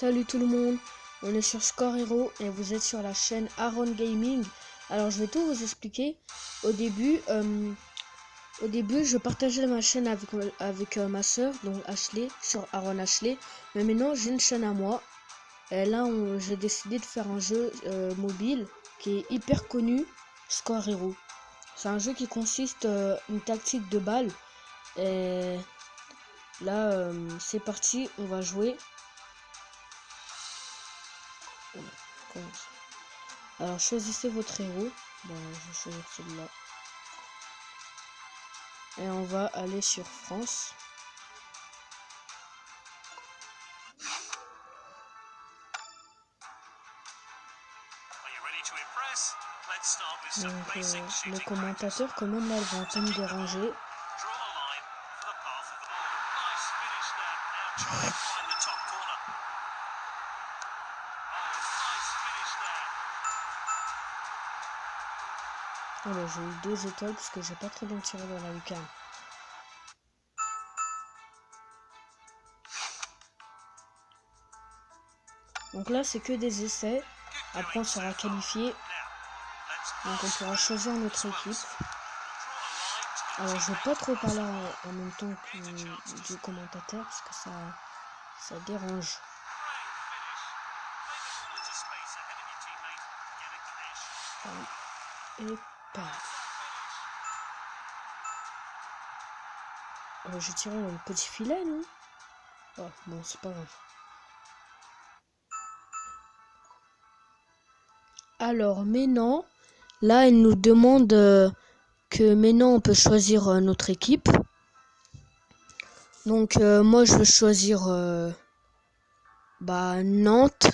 Salut tout le monde, on est sur Score Hero et vous êtes sur la chaîne Aaron Gaming. Alors je vais tout vous expliquer. Au début, je partageais ma chaîne avec ma soeur, donc Ashley, sur Aaron Ashley. Mais maintenant j'ai une chaîne à moi. Et là j'ai décidé de faire un jeu mobile qui est hyper connu, Score Hero. C'est un jeu qui consiste une tactique de balle. Et là c'est parti, on va jouer. Alors choisissez votre héros. Bon, je vais choisir celui-là. Et on va aller sur France. Donc les commentateurs quand même là ils vont un peu me déranger. Alors j'ai eu 2 étoiles parce que j'ai pas très bien tiré dans la lucarne. Donc là c'est que des essais. Après on sera qualifié. Donc on pourra choisir notre équipe. Alors je vais pas trop parler en même temps que du commentateur parce que ça dérange. Et pas. J'ai tiré dans le petit filet, non? Oh, bon, c'est pas grave. Alors, maintenant, là, il nous demande que maintenant, on peut choisir notre équipe. Donc, moi, je vais choisir Nantes.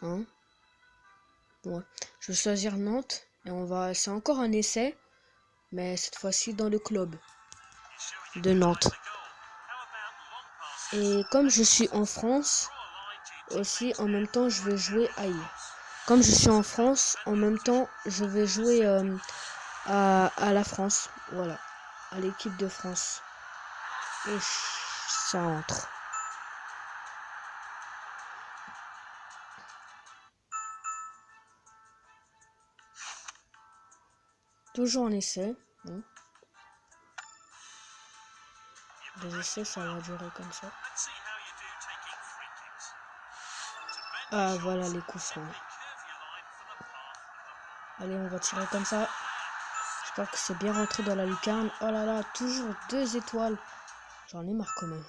Hein? Ouais. Je vais choisir Nantes. Et c'est encore un essai. Mais cette fois-ci dans le club de Nantes. Et comme je suis en France, aussi en même temps je vais jouer Comme je suis en France, en même temps je vais jouer à la France. Voilà, à l'équipe de France. Et ça entre. Toujours en essai. Bon. Les essais ça va durer comme ça. Ah voilà les coups francs. Allez on va tirer comme ça. J'espère que c'est bien rentré dans la lucarne. Oh là là, toujours 2 étoiles. J'en ai marre quand même.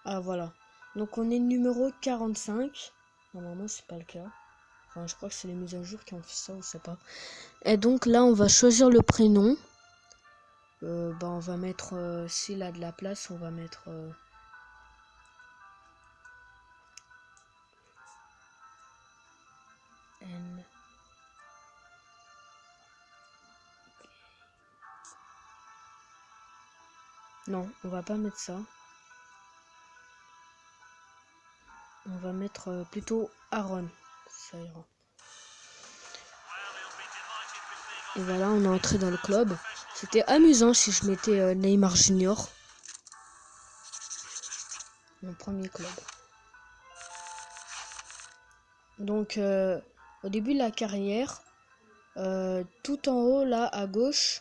Ah voilà. Donc on est numéro 45. Normalement c'est pas le cas. Enfin je crois que c'est les mises à jour qui ont fait ça, on sait pas. Et donc là on va choisir le prénom. On va mettre, s'il a de la place, on va mettre... N. Non, on va pas mettre ça. On va mettre plutôt Aaron. Ça ira. Et voilà, on est entré dans le club. C'était amusant si je mettais Neymar Junior. Mon premier club. Donc, au début de la carrière, tout en haut, là, à gauche,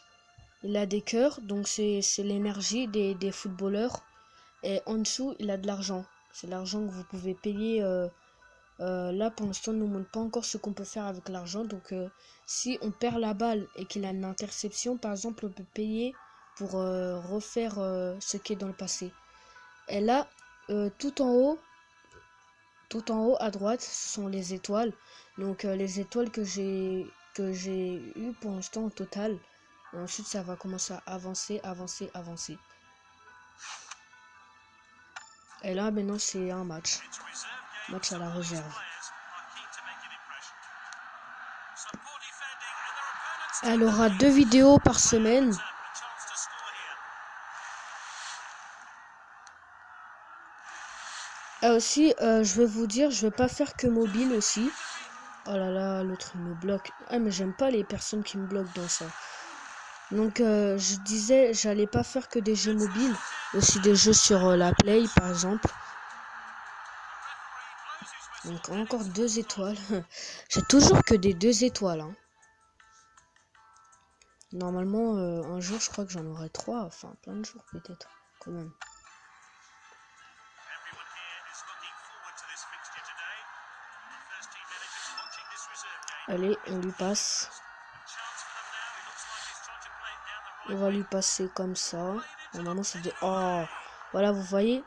il a des cœurs. Donc, c'est l'énergie des footballeurs. Et en dessous, il a de l'argent. C'est l'argent que vous pouvez payer. Là, pour l'instant, on ne nous montre pas encore ce qu'on peut faire avec l'argent. Donc, si on perd la balle et qu'il a une interception, par exemple, on peut payer pour refaire ce qui est dans le passé. Et là, tout en haut à droite, ce sont les étoiles. Donc, les étoiles que j'ai eu pour l'instant au total. Et ensuite, ça va commencer à avancer. Et là, maintenant, c'est un match. Match à la réserve. Elle aura 2 vidéos par semaine. Et aussi, je vais vous dire, je vais pas faire que mobile aussi. Oh là là, l'autre il me bloque. Ah mais j'aime pas les personnes qui me bloquent dans ça. Donc je disais, j'allais pas faire que des jeux mobiles. Aussi des jeux sur la Play par exemple. Donc encore 2 étoiles. J'ai toujours que des 2 étoiles. Hein. Normalement, un jour, je crois que j'en aurai 3. Enfin, plein de jours peut-être, quand même. Allez, on lui passe. On va lui passer comme ça. Normalement, c'est de... Oh, voilà, vous voyez,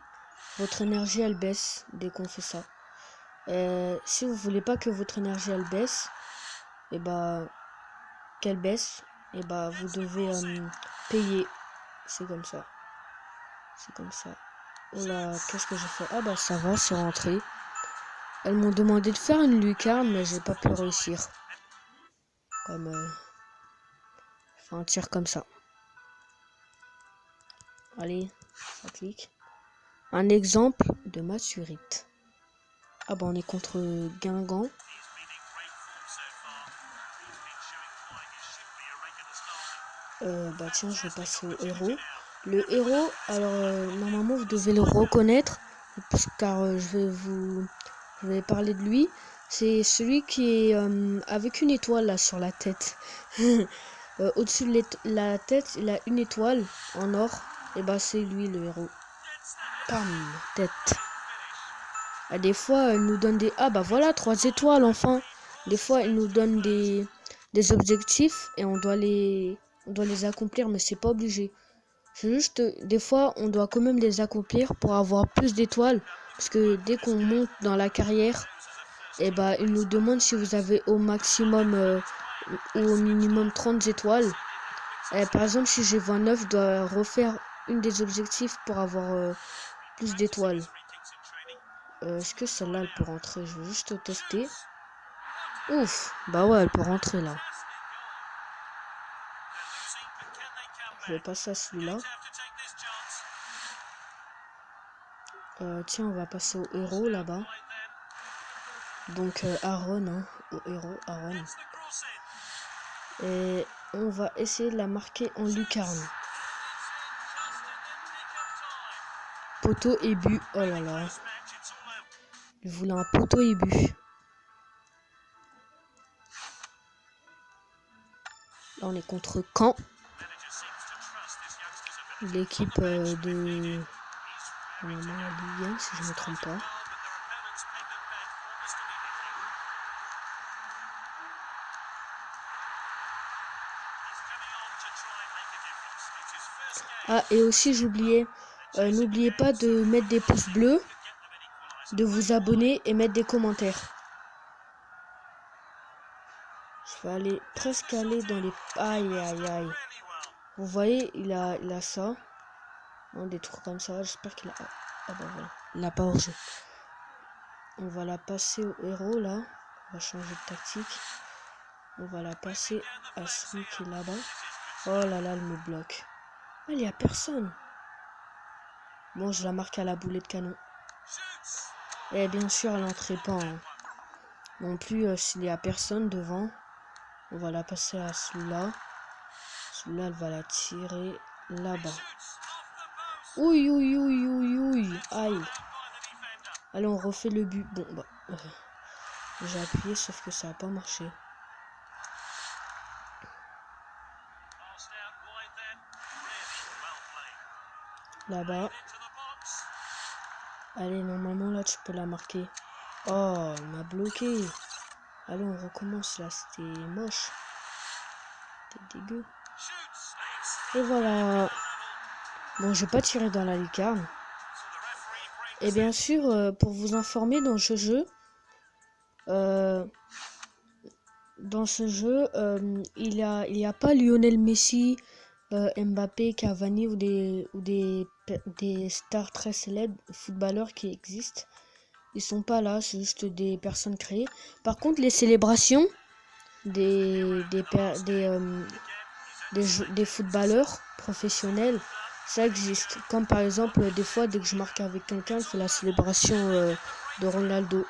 votre énergie, elle baisse dès qu'on fait ça. Si vous voulez pas que votre énergie, elle baisse, et bah, qu'elle baisse, et bah, vous devez payer. C'est comme ça. C'est comme ça. Oh là, qu'est-ce que j'ai fait? Ah bah, ça va, c'est rentré. Elles m'ont demandé de faire une lucarne, mais j'ai pas pu réussir. Comme... Enfin, un tir comme ça. Allez, ça clique. Un exemple de Matsurite. Ah bah on est contre Guingamp. Bah tiens, je vais passer au héros. Le héros, alors normalement vous devez le reconnaître, car je vais parler de lui. C'est celui qui est avec une étoile là sur la tête. Au-dessus de la tête, il a une étoile en or. Et bah c'est lui le héros. Pam, tête. Et des fois, il nous donne des... Ah bah voilà, 3 étoiles enfin. Des fois, il nous donne des objectifs et on doit les accomplir, mais c'est pas obligé. C'est juste, des fois, on doit quand même les accomplir pour avoir plus d'étoiles. Parce que dès qu'on monte dans la carrière, et bah, il nous demande si vous avez au maximum ou au minimum 30 étoiles. Et par exemple, si j'ai 29, je dois refaire une des objectifs pour avoir plus d'étoiles. Est-ce que celle-là, elle peut rentrer? Je vais juste tester. Ouf, bah ouais, elle peut rentrer là. Je vais passer à celui-là. Tiens, on va passer au héros là-bas. Donc Aaron, hein, au héros Aaron. Et on va essayer de la marquer en lucarne. Poteau et but. Oh là là. Il voulait un poteau et but. Là, on est contre Caen. L'équipe de... Normalement, la Ligue 1, si je ne me trompe pas. Ah, et aussi, j'oubliais, n'oubliez pas de mettre des pouces bleus, de vous abonner et mettre des commentaires. Je vais aller presque aller dans les... Aïe, aïe, aïe. Vous voyez, il a ça. Hein, des trucs comme ça. J'espère qu'il a... Ah bah voilà. Il n'a pas hors-jeu. On va la passer au héros, là. On va changer de tactique. On va la passer à celui qui est là-bas. Oh là là, elle me bloque. Ah, il n'y a personne. Bon, je la marque à la boulet de canon. Et bien sûr, elle n'entrait pas. Hein. Non plus, s'il n'y a personne devant. On va la passer à celui-là. Celui-là, elle va la tirer là-bas. Ouille, ouille, ouille, ouille, ouille. Aïe. Allez, on refait le but. Bon, bah... j'ai appuyé, sauf que ça n'a pas marché. Là-bas. Allez, normalement, là, tu peux la marquer. Oh, il m'a bloqué. Allez, on recommence, là. C'était moche. C'était dégueu. Et voilà. Bon, je vais pas tirer dans la lucarne. Et bien sûr, pour vous informer, dans ce jeu, il y a pas Lionel Messi, Mbappé, Cavani ou des stars très célèbres, footballeurs qui existent. Ils sont pas là, c'est juste des personnes créées. Par contre, les célébrations des footballeurs professionnels, ça existe. Comme par exemple, des fois, dès que je marque avec quelqu'un, je fais la célébration de Ronaldo.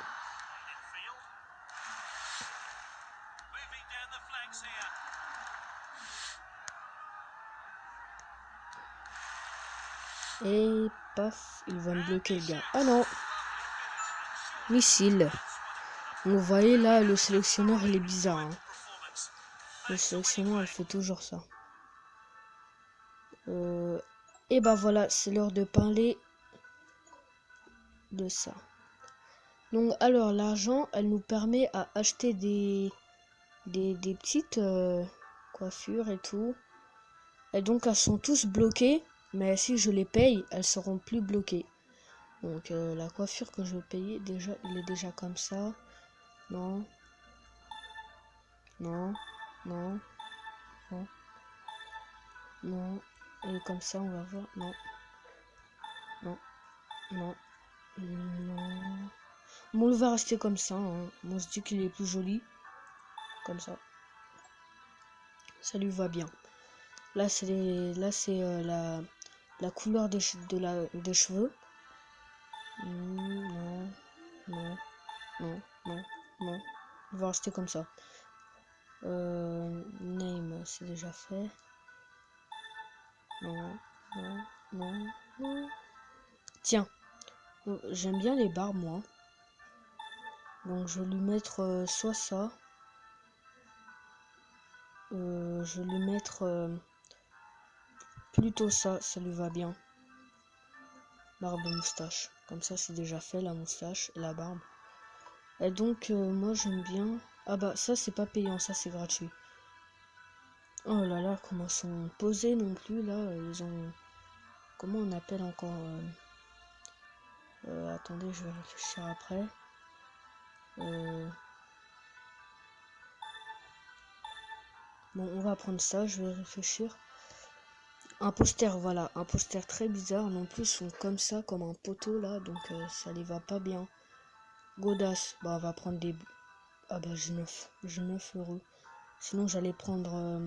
Et paf, il va me bloquer le gars. Ah non! Missile. Vous voyez là, le sélectionneur, il est bizarre. Hein. Le sélectionneur, il fait toujours ça. Et bah voilà, c'est l'heure de parler de ça. Donc alors, l'argent, elle nous permet à acheter des petites coiffures et tout. Et donc, elles sont tous bloquées. Mais si je les paye, elles seront plus bloquées. Donc la coiffure que je vais payer, déjà, il est déjà comme ça. Non. Non. Non. Non. Non. Et comme ça, on va voir. Non. Non. Non. Non. Bon, il va rester comme ça. Hein. Moi, je dis qu'il est plus joli. Comme ça. Ça lui va bien. Là, c'est la couleur des cheveux. Non. Non. Non. Non. Non. Il va rester comme ça. Name, c'est déjà fait. Non, non, non, non. Tiens, j'aime bien les barbes, moi. Donc, je vais lui mettre soit ça. Je vais lui mettre plutôt ça, ça lui va bien. Barbe et moustache. Comme ça, c'est déjà fait, la moustache et la barbe. Et donc, moi, j'aime bien... Ah bah, ça, c'est pas payant, ça, c'est gratuit. Oh là là, comment ils sont posés non plus, là. Ils ont... Comment on appelle encore attendez, je vais réfléchir après. Bon, on va prendre ça, je vais réfléchir. Un poster, voilà, un poster très bizarre. Non plus, ils sont comme ça, comme un poteau là, donc ça les va pas bien. Godass, bah on va prendre des... Ah bah j'ai 9 euros. Sinon j'allais prendre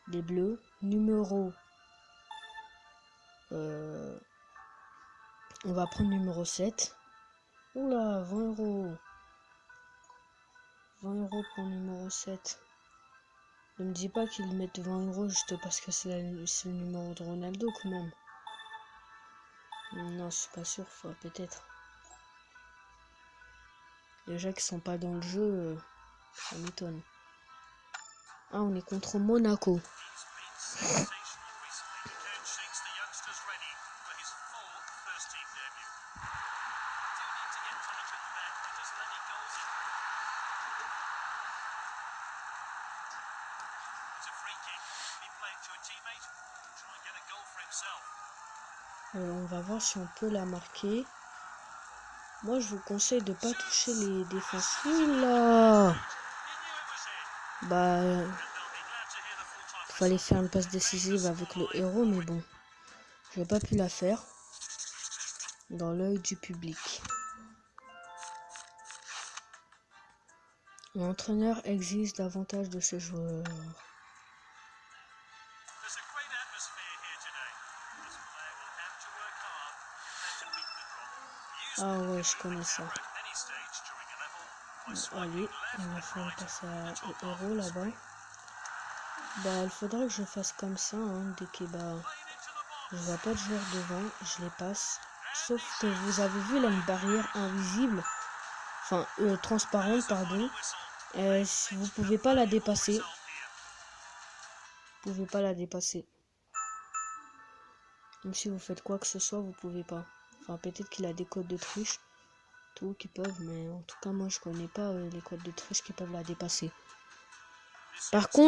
des bleus. Numéro... on va prendre numéro 7. Oula, 20 euros. 20 euros pour numéro 7. Ne me dis pas qu'ils mettent 20 euros juste parce que c'est le numéro de Ronaldo quand même. Non, je suis pas sûr, enfin, peut-être. Les gens qui sont pas dans le jeu, ça m'étonne. Ah, on est contre Monaco. On va voir si on peut la marquer. Moi, je vous conseille de pas toucher les défenses. Oula! Bah, il fallait faire une passe décisive avec le héros, mais bon, j'ai pas pu la faire dans l'œil du public. L'entraîneur exige davantage de ses joueurs. Ah ouais, je connais ça. Bon, allez, on va faire une passe au héros là-bas. Bah, il faudra que je fasse comme ça, hein, dès que je vois pas de joueur devant, je les passe. Sauf que vous avez vu là une barrière invisible, enfin transparente, pardon. Vous pouvez pas la dépasser. Vous pouvez pas la dépasser. Même si vous faites quoi que ce soit, vous pouvez pas. Enfin, peut-être qu'il a des codes de triche, tout qui peuvent, mais en tout cas moi je connais pas les codes de triche qui peuvent la dépasser. Par contre